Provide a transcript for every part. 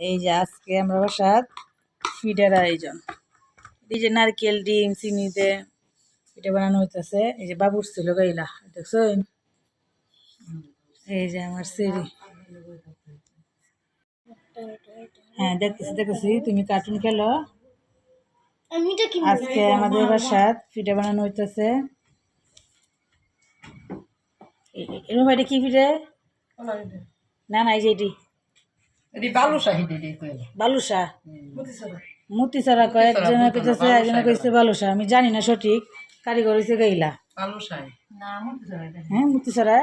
এই যে আজকে আমরা বাসাত পিঠার আয়োজন। এই যে নারকেল ডিম চিনিতে পিঠা বানানো হইতেছে। এই যে বাবুর ছিল গাইলা দেখছেন। এই যে আমার সেরি, হ্যাঁ দেখতেছি তুমি কার্টুন খেলো। আজকে আমাদের বাসাত পিঠা বানানো হইতেছে। এরকম এটা কি পিঠে? না না, এই যে এটি বালুসা মতিসারা কয়, একজনে কইতেছে একজনে কইছে বালুসা। আমি জানি না সঠিক, কারিগর হইছে গাইলা। হ্যাঁ মতিসারা,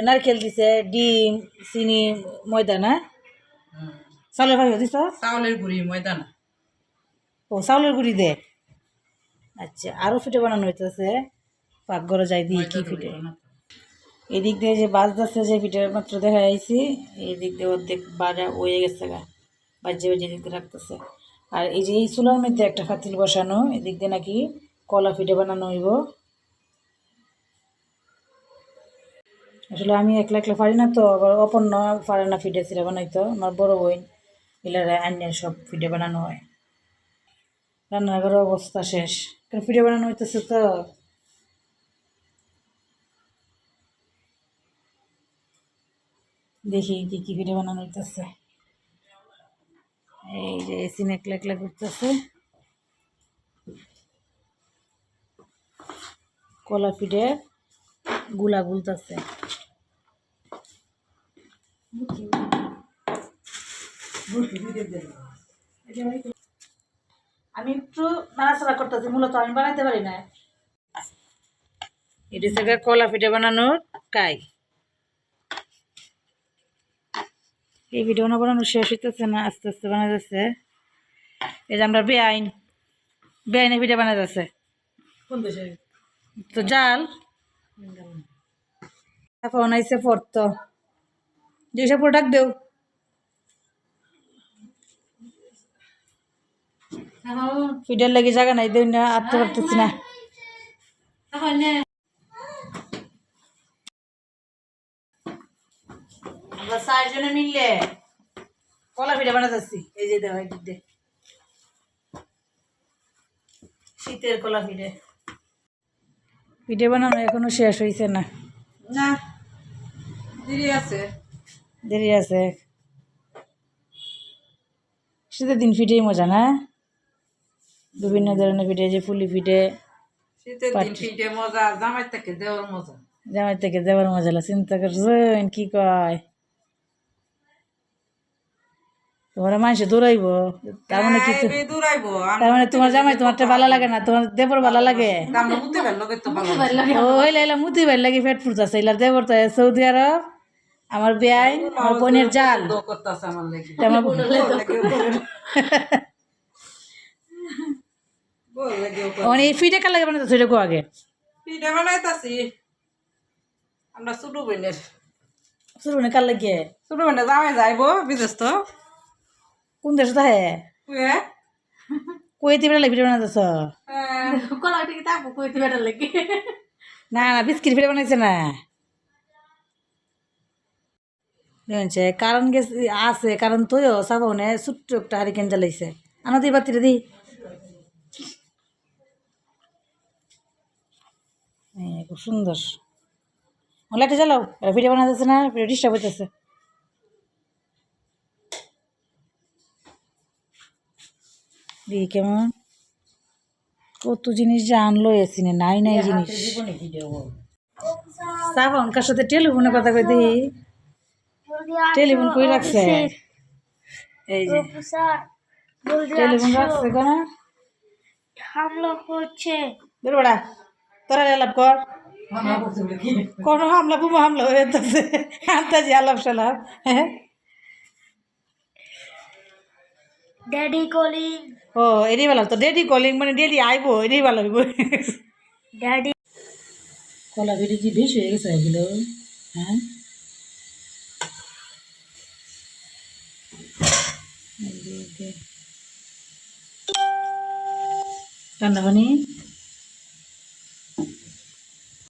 নারকেল দিছে, ডিম চিনি ময়দা না চাউলের ভাই দিছ, চাউলের গুড়ি ময়দা না, ও চাউলের গুড়ি দে। আচ্ছা, আরো পিঠে বানানো হইতেছে। পাকঘরে যাই দিই কি পিঠে। এদিক দিয়ে যে বাজতেছে, যে পিঠে মাত্র দেখা যাইছি, এদিক দিয়ে অর্ধেক বাজা হয়ে গেছে গা, বাজে বাজে এদিক দিয়ে রাখতেছে। আর এই যে এই চুলার মধ্যে একটা পাতিল বসানো, এদিক দিয়ে নাকি কলা পিঠে বানানো হইব। আসলে আমি একলা একলা পারি না তো, আবার অপর্ণ পারে না পিঠে চিরা বানাইতো। আমার বড় বোন এলারা আন্যার সব পিঠে বানানো হয়। রান্নাঘরের অবস্থা শেষ, কারণ পিঠে বানানো হইতেছে তো। দেখি কি কি পিঠে বানানো হইতেছে। এই যে এসিন একলা একলা করতেছে, কলা পিঠে গুলা গুলতেছে। আমি একটু নাড়াচাড়া করতেছি, মূলত আমি বানাইতে পারি না। এটা থেকে কলা পিঠে বানানোর কাই। এই পিঠে বানানো শেষ হইতেছে না, আস্তে আস্তে বানা যাচ্ছে। এই যে আমরা বেআইনে পিঠে বানা যাচ্ছে তো জাল বানাইছে পড়ত যেসব প্রোডাক্ট দেও। পিঠার লাগে জায়গা নাই, দেই না, আটতে পারতেছি না। আমরা 4 জনে মিললে কলা পিঠা বানা যাচ্ছি। এই যে দেওয়া শীতের কলা পিঠে। পিঠে বানানো এখনো শেষ হয়েছে না, না দেরি আছে। শীতের দিন পিঠেই মজা না, বিভিন্ন ধরনের পিঠে, যে পুলি পিঠে, জামাই থেকে দেওয়ার মজা। চিন্তা করছেন কি কয়, তোমার মানুষ দৌড়াইব, তার মানে কি? তার মানে তোমার জামাই তোমারটা ভালো লাগে না, তোমার দেবর ভালো লাগে? ও এলা মুতি ভাই লাগে, পেট ফুটতেছে। এলার দেবর তো সৌদি আরব, আমার বেআই, আমার বোনের জাল। ফিটে কার লাগে বানাইতেছো এটা? আগে পিঠা বানাইতাছি আমরা ছোট বোনের। ছোট বোনের কার লাগে? ছোট বোনের জামাই যাইব বিদেশ। তো কোন দেশে থাকে? কুয়েতি বেটা লাগে পিঠা বানাইতেছ? কুয়েতি বেটা লাগে না, না বিস্কিট পিঠা বানাইছে না। কারণ গেছে আছে, কারণ তুইও সাবনে ছোট্ট একটা হারিকেন জ্বালাইছে। আনা দিই বাতিটা দি, খুব সুন্দর। লাইটে জ্বালাও, ভিডিও বানাতেছে না, ডিস্টার্ব হইতেছে। দেখি কেমন কত জিনিস যে আনলো এসিনে, নাই নাই জিনিস। সাবান কার সাথে টেলিফোনে কথা কই, দেখি টেলিফোন কই রাখছে। এই যে টেলিফোন রাখছে কেন? হামলা করছে বেড়া, তোরা আলাপ কর। কোনো হামলা বোমা হামলা হয়ে যাচ্ছে, আন্তাজি আলাপ সালাপ। হ্যাঁ ড্যাডি কলিং। ও এটাই ভালো তো, ড্যাডি কলিং মানে ড্যাডি আইব, এটাই ভালো হইব। ড্যাডি কলা বেড়ে কি বেশি হয়ে গেছে এগুলো? হ্যাঁ রান্না পানি